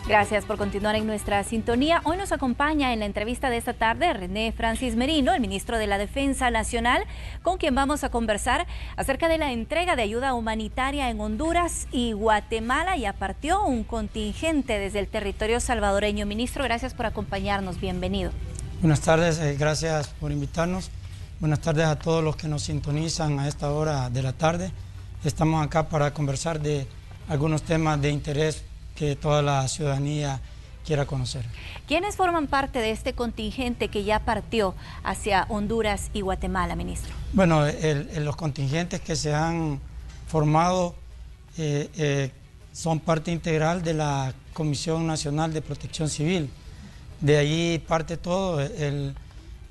Gracias por continuar en nuestra sintonía. Hoy nos acompaña en la entrevista de esta tarde René Francis Merino, el ministro de la Defensa Nacional, con quien vamos a conversar acerca de la entrega de ayuda humanitaria en Honduras y Guatemala. Ya partió un contingente desde el territorio salvadoreño. Ministro, gracias por acompañarnos. Bienvenido. Buenas tardes, gracias por invitarnos. Buenas tardes a todos los que nos sintonizan a esta hora de la tarde. Estamos acá para conversar de algunos temas de interés que toda la ciudadanía quiera conocer. ¿Quiénes forman parte de este contingente que ya partió hacia Honduras y Guatemala, ministro? Bueno, los contingentes que se han formado son parte integral de la Comisión Nacional de Protección Civil. De allí parte todo.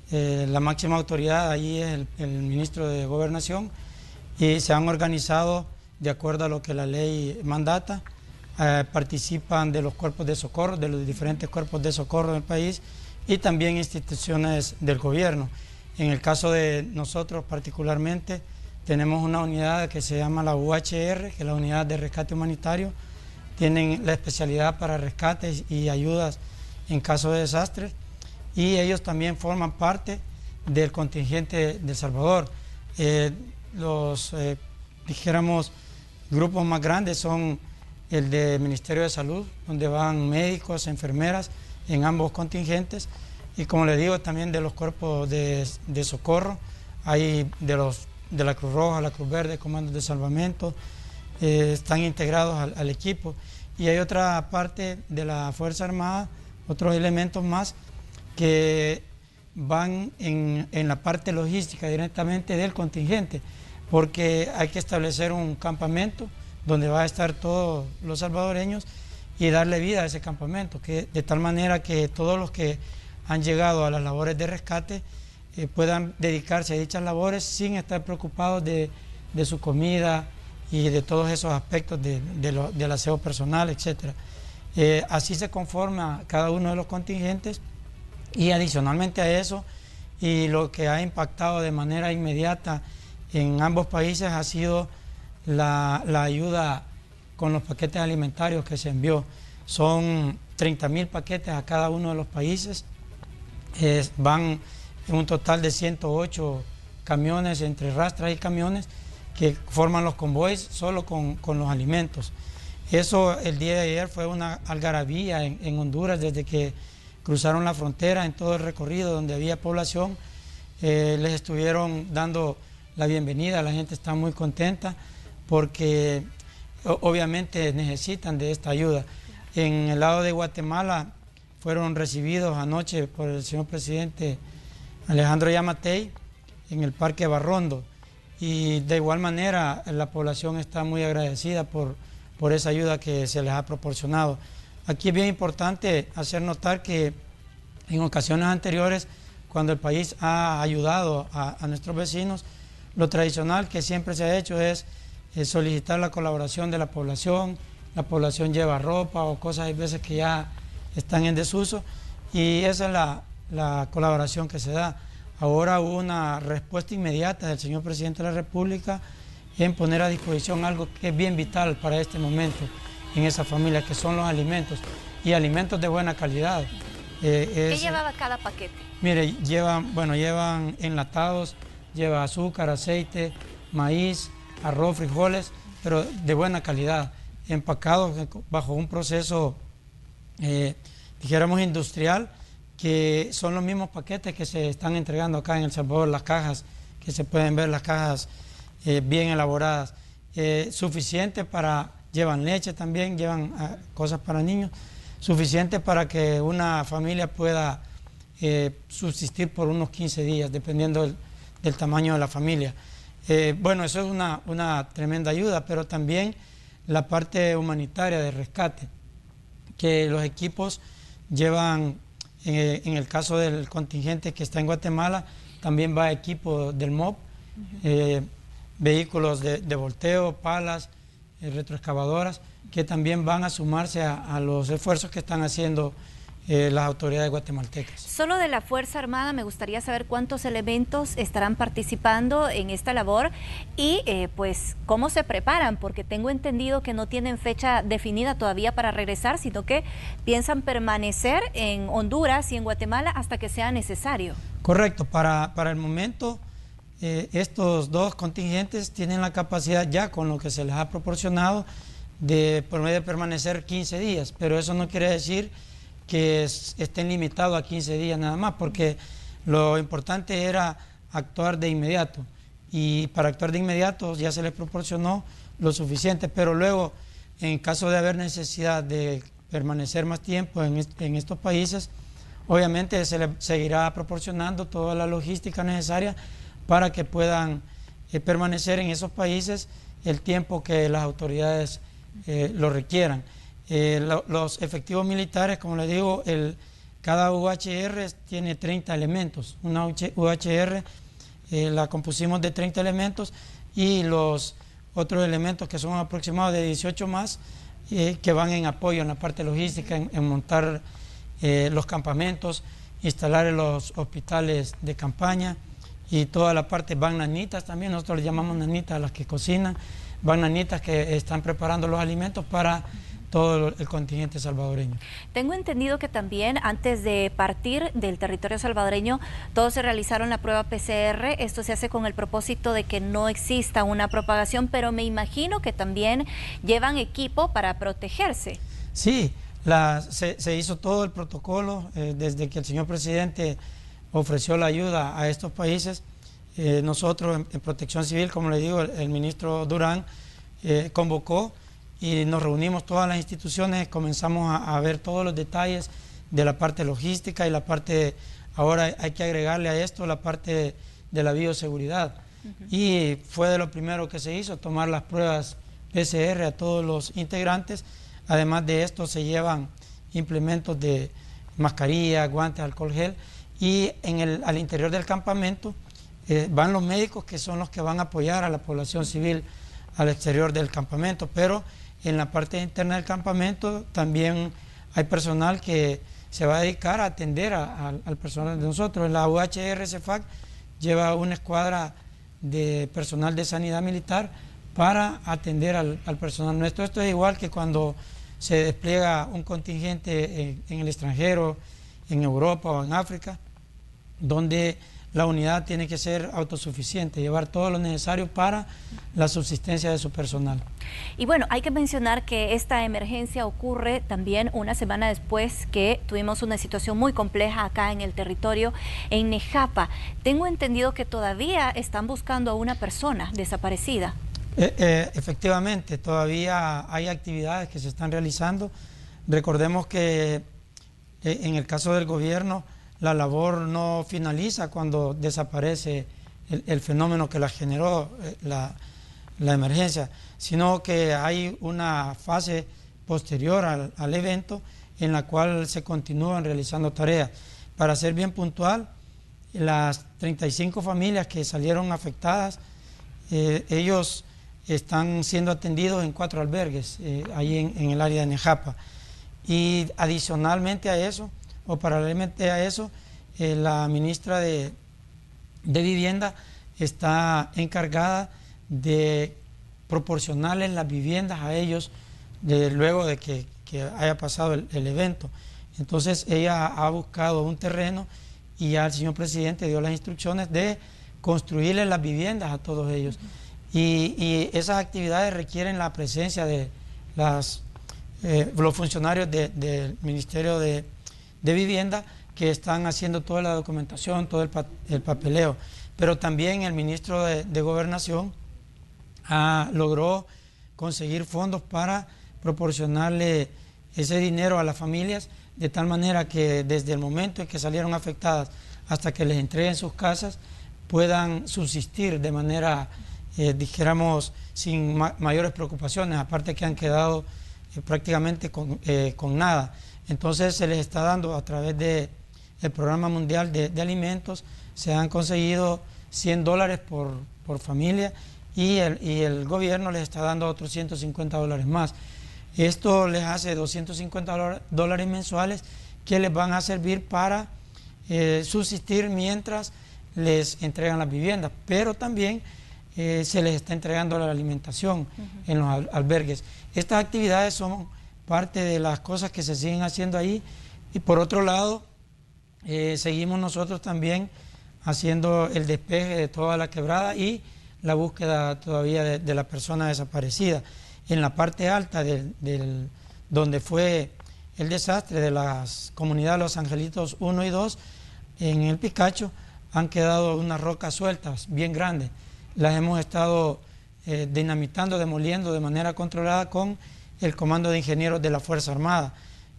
La máxima autoridad allí es el ministro de Gobernación, y se han organizado de acuerdo a lo que la ley mandata. Participan de los cuerpos de socorro, de los diferentes cuerpos de socorro del país, y también instituciones del gobierno. En el caso de nosotros particularmente, tenemos una unidad que se llama la UHR, que es la Unidad de Rescate Humanitario. Tienen la especialidad para rescates y ayudas en caso de desastres, y ellos también forman parte del contingente de El Salvador. Dijéramos, grupos más grandes son el del Ministerio de Salud, donde van médicos, enfermeras en ambos contingentes, y como les digo, también de los cuerpos de socorro, hay de la Cruz Roja, la Cruz Verde, comandos de salvamento, están integrados al equipo, y hay otra parte de la Fuerza Armada, otros elementos más que van en la parte logística directamente del contingente, porque hay que establecer un campamento donde va a estar todos los salvadoreños y darle vida a ese campamento, de tal manera que todos los que han llegado a las labores de rescate puedan dedicarse a dichas labores sin estar preocupados de su comida y de todos esos aspectos del aseo personal, etc. Así se conforma cada uno de los contingentes, y adicionalmente a eso, y lo que ha impactado de manera inmediata en ambos países ha sido la ayuda con los paquetes alimentarios que se envió. Son 30.000 paquetes a cada uno de los países. Van en un total de 108 camiones entre rastras y camiones que forman los convoys solo con los alimentos. Eso el día de ayer fue una algarabía en Honduras desde que cruzaron la frontera. En todo el recorrido donde había población, les estuvieron dando la bienvenida. La gente está muy contenta porque obviamente necesitan de esta ayuda. En el lado de Guatemala fueron recibidos anoche por el señor presidente Alejandro Yamatei en el Parque Barrondo, y de igual manera la población está muy agradecida por esa ayuda que se les ha proporcionado. Aquí es bien importante hacer notar que en ocasiones anteriores, cuando el país ha ayudado a nuestros vecinos, lo tradicional que siempre se ha hecho es solicitar la colaboración de la población. La población lleva ropa o cosas, hay veces que ya están en desuso, y esa es la colaboración que se da. Ahora hubo una respuesta inmediata del señor presidente de la República en poner a disposición algo que es bien vital para este momento en esa familia, que son los alimentos, y alimentos de buena calidad. ¿Qué llevaba cada paquete? Mire, llevan enlatados, lleva azúcar, aceite, maíz, arroz, frijoles, pero de buena calidad, empacados bajo un proceso, dijéramos, industrial, que son los mismos paquetes que se están entregando acá en El Salvador, las cajas, que se pueden ver, las cajas bien elaboradas, suficiente para, llevan leche también, llevan cosas para niños, suficiente para que una familia pueda subsistir por unos 15 días, dependiendo del tamaño de la familia. Bueno, eso es una tremenda ayuda, pero también la parte humanitaria de rescate, que los equipos llevan, en el caso del contingente que está en Guatemala, también va equipo del MOB, vehículos de volteo, palas, retroexcavadoras, que también van a sumarse a los esfuerzos que están haciendo las autoridades guatemaltecas. Solo de la Fuerza Armada me gustaría saber cuántos elementos estarán participando en esta labor y pues cómo se preparan, porque tengo entendido que no tienen fecha definida todavía para regresar, sino que piensan permanecer en Honduras y en Guatemala hasta que sea necesario. Correcto, para el momento estos dos contingentes tienen la capacidad ya con lo que se les ha proporcionado de permanecer 15 días, pero eso no quiere decir que estén limitados a 15 días nada más, porque lo importante era actuar de inmediato, y para actuar de inmediato ya se les proporcionó lo suficiente, pero luego, en caso de haber necesidad de permanecer más tiempo en estos países, obviamente se les seguirá proporcionando toda la logística necesaria para que puedan permanecer en esos países el tiempo que las autoridades lo requieran. Los efectivos militares, como les digo, cada UHR tiene 30 elementos. Una UHR la compusimos de 30 elementos y los otros elementos que son aproximados de 18 más que van en apoyo en la parte logística, en montar los campamentos, instalar los hospitales de campaña y toda la parte. Van nanitas también, nosotros les llamamos nanitas a las que cocinan, van nanitas que están preparando los alimentos para todo el contingente salvadoreño. Tengo entendido que también antes de partir del territorio salvadoreño todos se realizaron la prueba PCR. Esto se hace con el propósito de que no exista una propagación, pero me imagino que también llevan equipo para protegerse. Sí, se hizo todo el protocolo desde que el señor presidente ofreció la ayuda a estos países. Nosotros en Protección Civil, como le digo, el ministro Durán convocó y nos reunimos todas las instituciones, comenzamos a ver todos los detalles de la parte logística y la parte, ahora hay que agregarle a esto la parte de la bioseguridad. Y fue de lo primero que se hizo, tomar las pruebas PCR a todos los integrantes. Además de esto se llevan implementos de mascarilla, guantes, alcohol gel, y al interior del campamento van los médicos, que son los que van a apoyar a la población civil al exterior del campamento, pero en la parte interna del campamento también hay personal que se va a dedicar a atender al personal de nosotros. La UHR CEFAC lleva una escuadra de personal de sanidad militar para atender al personal nuestro. Esto es igual que cuando se despliega un contingente en el extranjero, en Europa o en África, donde la unidad tiene que ser autosuficiente, llevar todo lo necesario para la subsistencia de su personal. Y bueno, hay que mencionar que esta emergencia ocurre también una semana después que tuvimos una situación muy compleja acá en el territorio, en Nejapa. Tengo entendido que todavía están buscando a una persona desaparecida. Efectivamente, todavía hay actividades que se están realizando. Recordemos que en el caso del gobierno, la labor no finaliza cuando desaparece el fenómeno que la generó, la emergencia, sino que hay una fase posterior al evento en la cual se continúan realizando tareas. Para ser bien puntual, las 35 familias que salieron afectadas, ellos están siendo atendidos en 4 albergues ahí en el área de Nejapa. Y adicionalmente a eso, o paralelamente a eso, la ministra de Vivienda está encargada de proporcionarles las viviendas a ellos luego de que haya pasado el evento. Entonces ella ha buscado un terreno y ya el señor presidente dio las instrucciones de construirles las viviendas a todos ellos. Y esas actividades requieren la presencia de los funcionarios del Ministerio de Vivienda, que están haciendo toda la documentación, todo el papeleo. Pero también el ministro de Gobernación logró conseguir fondos para proporcionarle ese dinero a las familias, de tal manera que desde el momento en que salieron afectadas hasta que les entreguen sus casas, puedan subsistir de manera, dijéramos, sin mayores preocupaciones, aparte que han quedado prácticamente con nada. Entonces se les está dando a través del Programa Mundial de Alimentos, se han conseguido $100 por familia y el gobierno les está dando otros $150 más. Esto les hace $250 mensuales que les van a servir para subsistir mientras les entregan las viviendas, pero también se les está entregando la alimentación en los albergues. Estas actividades son parte de las cosas que se siguen haciendo ahí, y por otro lado seguimos nosotros también haciendo el despeje de toda la quebrada y la búsqueda todavía de la persona desaparecida. En la parte alta donde fue el desastre de las comunidades Los Angelitos 1 y 2, en el Picacho, han quedado unas rocas sueltas bien grandes. Las hemos estado dinamitando, demoliendo de manera controlada con el Comando de Ingenieros de la Fuerza Armada,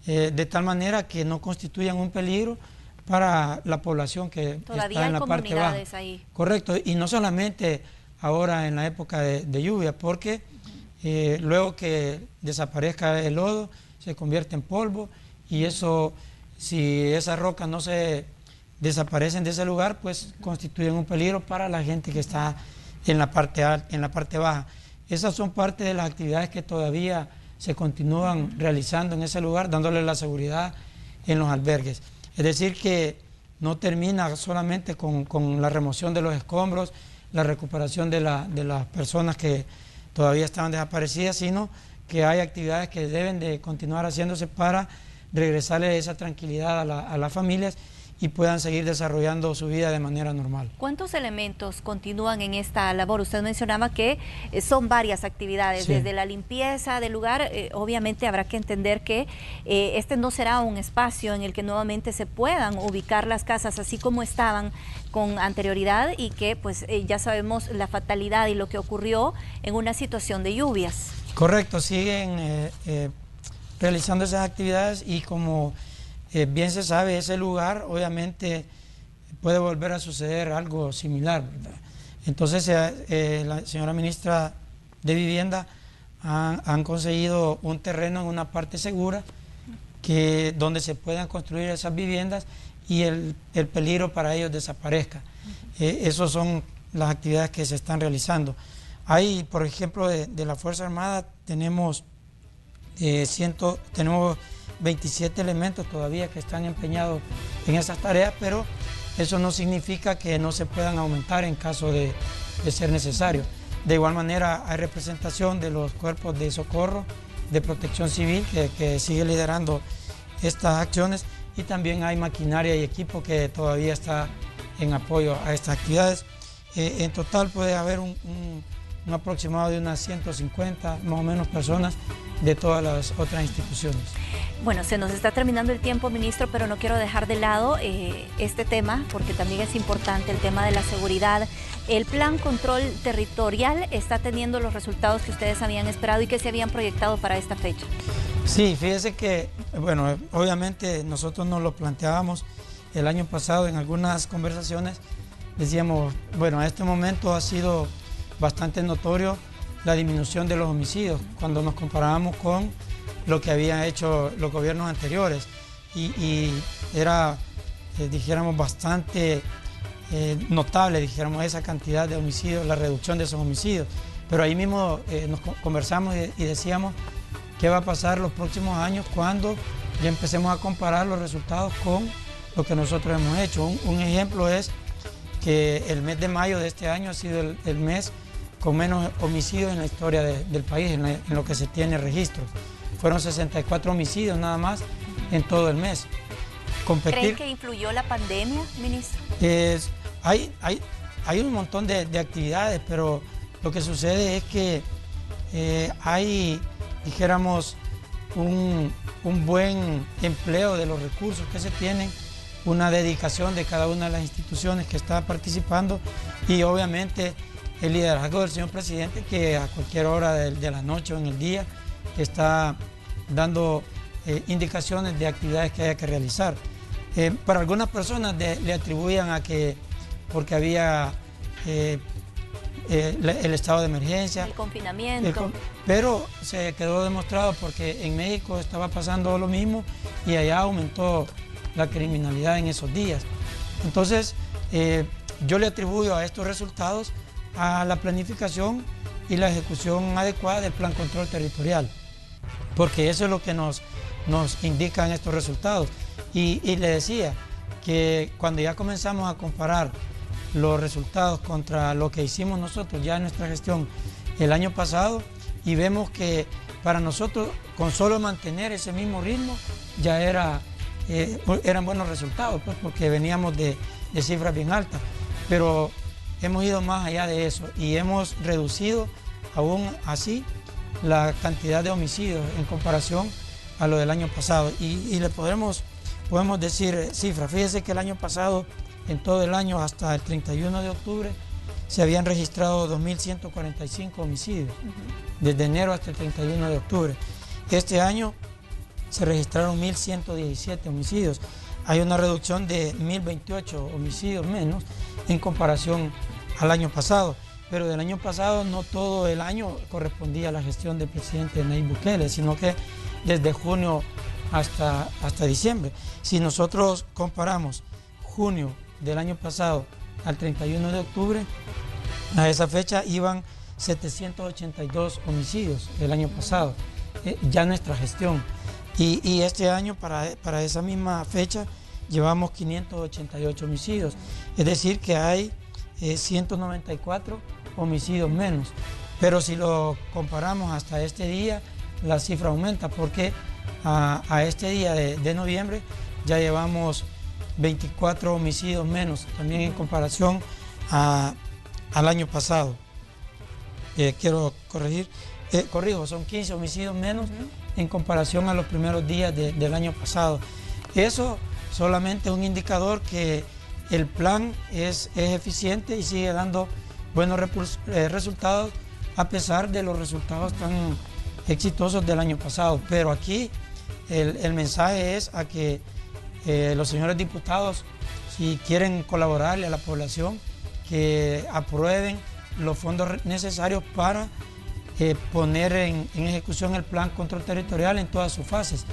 de tal manera que no constituyan un peligro para la población que está en la parte baja. Ahí. Correcto, y no solamente ahora en la época de lluvia, porque luego que desaparezca el lodo, se convierte en polvo, y eso, si esas rocas no se desaparecen de ese lugar, pues constituyen un peligro para la gente que está en la parte alta, en la parte baja. Esas son parte de las actividades que todavía se continúan realizando en ese lugar, dándole la seguridad en los albergues. Es decir, que no termina solamente con la remoción de los escombros, la recuperación de las personas que todavía estaban desaparecidas, sino que hay actividades que deben de continuar haciéndose para regresarle esa tranquilidad a las familias y puedan seguir desarrollando su vida de manera normal. ¿Cuántos elementos continúan en esta labor? Usted mencionaba que son varias actividades, sí, desde la limpieza del lugar. Obviamente habrá que entender que este no será un espacio en el que nuevamente se puedan ubicar las casas así como estaban con anterioridad, y que pues ya sabemos la fatalidad y lo que ocurrió en una situación de lluvias. Correcto, siguen realizando esas actividades, y como bien se sabe, ese lugar obviamente puede volver a suceder algo similar, ¿verdad? Entonces la señora ministra de Vivienda han conseguido un terreno en una parte segura donde se puedan construir esas viviendas y el peligro para ellos desaparezca. Esas son las actividades que se están realizando. Hay, por ejemplo, de la Fuerza Armada tenemos 27 elementos todavía que están empeñados en esas tareas, pero eso no significa que no se puedan aumentar en caso de ser necesario. De igual manera hay representación de los cuerpos de socorro, de protección civil, que sigue liderando estas acciones, y también hay maquinaria y equipo que todavía está en apoyo a estas actividades. En total puede haber un aproximado de unas 150 más o menos personas de todas las otras instituciones. Bueno, se nos está terminando el tiempo, ministro, pero no quiero dejar de lado este tema, porque también es importante el tema de la seguridad. ¿El plan control territorial está teniendo los resultados que ustedes habían esperado y que se habían proyectado para esta fecha? Sí, fíjese que, bueno, obviamente nosotros nos lo planteábamos el año pasado en algunas conversaciones. Decíamos, bueno, a este momento ha sido bastante notorio la disminución de los homicidios cuando nos comparábamos con lo que habían hecho los gobiernos anteriores, y era, dijéramos, bastante notable, dijéramos, esa cantidad de homicidios, la reducción de esos homicidios. Pero ahí mismo nos conversamos y decíamos qué va a pasar los próximos años cuando ya empecemos a comparar los resultados con lo que nosotros hemos hecho. Un ejemplo es que el mes de mayo de este año ha sido el mes con menos homicidios en la historia del país, en lo que se tiene registro. Fueron 64 homicidios nada más en todo el mes. ¿Creen que influyó la pandemia, ministro? Hay un montón de actividades, pero lo que sucede es que hay, dijéramos, un buen empleo de los recursos que se tienen, una dedicación de cada una de las instituciones que está participando, y obviamente el liderazgo del señor presidente, que a cualquier hora de la noche o en el día está dando indicaciones de actividades que haya que realizar. Para algunas personas le atribuían a que porque había el estado de emergencia, el confinamiento, pero se quedó demostrado porque en México estaba pasando lo mismo y allá aumentó la criminalidad en esos días. Entonces yo le atribuyo a estos resultados a la planificación y la ejecución adecuada del plan control territorial. porque eso es lo que nos indican estos resultados. Y le decía que cuando ya comenzamos a comparar los resultados contra lo que hicimos nosotros ya en nuestra gestión el año pasado, y vemos que para nosotros con solo mantener ese mismo ritmo ya eran buenos resultados, pues, porque veníamos de cifras bien altas, pero hemos ido más allá de eso y hemos reducido aún así la cantidad de homicidios en comparación a lo del año pasado. Y le podemos decir cifras. Fíjese que el año pasado, en todo el año hasta el 31 de octubre, se habían registrado 2.145 homicidios, desde enero hasta el 31 de octubre. Este año se registraron 1.117 homicidios. Hay una reducción de 1.028 homicidios menos en comparación al año pasado. Pero del año pasado no todo el año correspondía a la gestión del presidente Nayib Bukele, sino que desde junio hasta diciembre. Si nosotros comparamos junio del año pasado al 31 de octubre, a esa fecha iban 782 homicidios el año pasado, ya nuestra gestión. Y este año para esa misma fecha llevamos 588 homicidios, es decir que hay 194 homicidios menos. Pero si lo comparamos hasta este día, la cifra aumenta porque a este día de noviembre ya llevamos 24 homicidios menos, también en comparación al año pasado. Quiero corrijo, son 15 homicidios menos en comparación a los primeros días del año pasado. Eso solamente es un indicador que el plan es eficiente y sigue dando buenos resultados a pesar de los resultados tan exitosos del año pasado. Pero aquí el mensaje es a que los señores diputados, si quieren colaborarle a la población, que aprueben los fondos necesarios para poner en ejecución el plan control territorial en todas sus fases.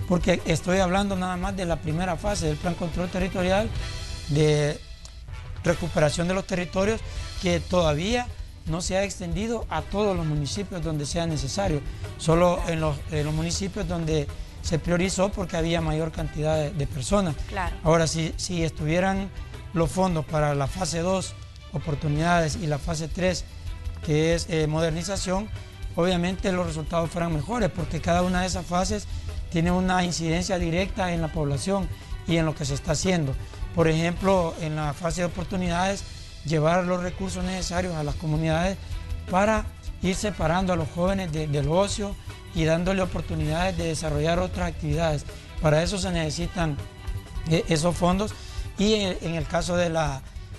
Porque estoy hablando nada más de la primera fase del plan control territorial, de recuperación de los territorios, que todavía no se ha extendido a todos los municipios donde sea necesario, solo en los municipios donde se priorizó porque había mayor cantidad de personas. Claro. Ahora, si estuvieran los fondos para la fase 2, oportunidades, y la fase 3, que es modernización, obviamente los resultados fueran mejores porque cada una de esas fases tiene una incidencia directa en la población y en lo que se está haciendo. Por ejemplo, en la fase de oportunidades, llevar los recursos necesarios a las comunidades para ir separando a los jóvenes del ocio y dándole oportunidades de desarrollar otras actividades. Para eso se necesitan esos fondos, y en el caso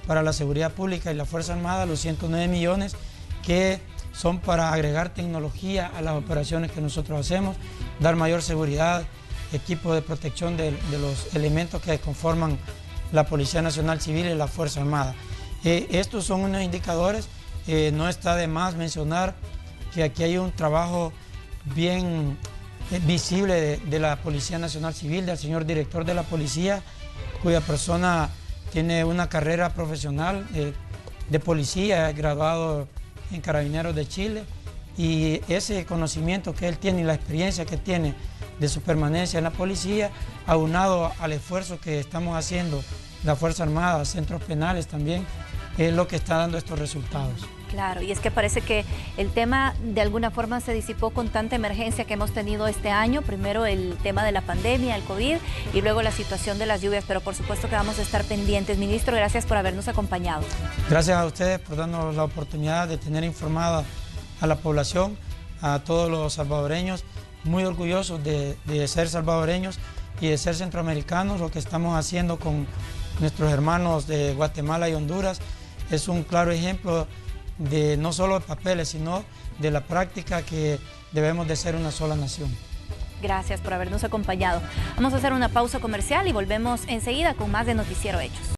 para la seguridad pública y la Fuerza Armada, los 109 millones que son para agregar tecnología a las operaciones que nosotros hacemos, dar mayor seguridad, equipo de protección de los elementos que conforman la Policía Nacional Civil y la Fuerza Armada. Estos son unos indicadores. No está de más mencionar que aquí hay un trabajo bien visible de la Policía Nacional Civil, del señor director de la policía, cuya persona tiene una carrera profesional de policía, graduado en Carabineros de Chile, y ese conocimiento que él tiene y la experiencia que tiene de su permanencia en la policía, aunado al esfuerzo que estamos haciendo la Fuerza Armada, centros penales también, es lo que está dando estos resultados. Claro, y es que parece que el tema de alguna forma se disipó con tanta emergencia que hemos tenido este año. Primero el tema de la pandemia, el COVID, y luego la situación de las lluvias, pero por supuesto que vamos a estar pendientes. Ministro, gracias por habernos acompañado. Gracias a ustedes por darnos la oportunidad de tener informada a la población, a todos los salvadoreños, muy orgullosos de ser salvadoreños y de ser centroamericanos. Lo que estamos haciendo con nuestros hermanos de Guatemala y Honduras es un claro ejemplo de no solo de papeles, sino de la práctica que debemos de ser una sola nación. Gracias por habernos acompañado. Vamos a hacer una pausa comercial y volvemos enseguida con más de Noticiero Hechos.